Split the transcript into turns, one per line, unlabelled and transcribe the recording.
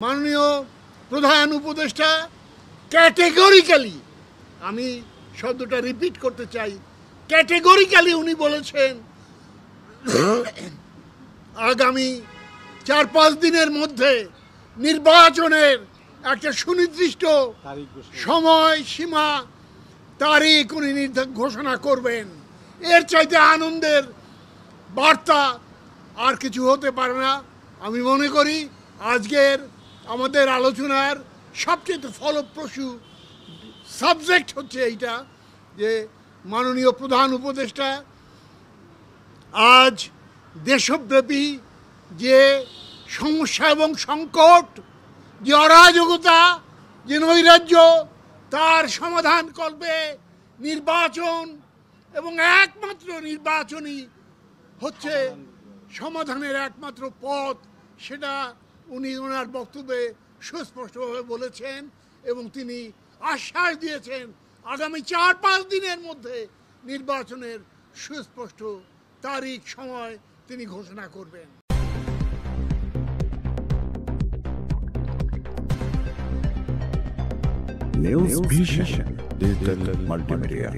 মাননীয় প্রধান উপদেষ্টা ক্যাটেগরিক্যালি, আমি শব্দটা রিপিট করতে চাই, ক্যাটেগরিক্যালি উনি বলেছেন আগামী ৪-৫ দিনের মধ্যে নির্বাচনের একটা সুনির্দিষ্ট সময় সীমা তারিখ উনি ঘোষণা করবেন। এর চাইতে আনন্দের বার্তা আর কিছু হতে পারে না। আমি মনে করি আজকের আমাদের আলোচনার সবচেয়ে ফলপ্রসূ সাবজেক্ট হচ্ছে এইটা যে মাননীয় প্রধান উপদেষ্টা আজ দেশব্যাপী যে সমস্যা এবং সংকট, যে অরাজকতা, যে নৈরাজ্য, তার সমাধান করবে নির্বাচন, এবং একমাত্র নির্বাচনই হচ্ছে সমাধানের একমাত্র পথ। সেটা উনি ওনার বক্তব্যে সুস্পষ্টভাবে বলেছেন এবং তিনি আশ্বাস দিয়েছেন আগামী ৪-৫ দিনের মধ্যে নির্বাচনের সুস্পষ্ট তারিখ সময় তিনি ঘোষণা করবেন।
News Vision Digital Multimedia.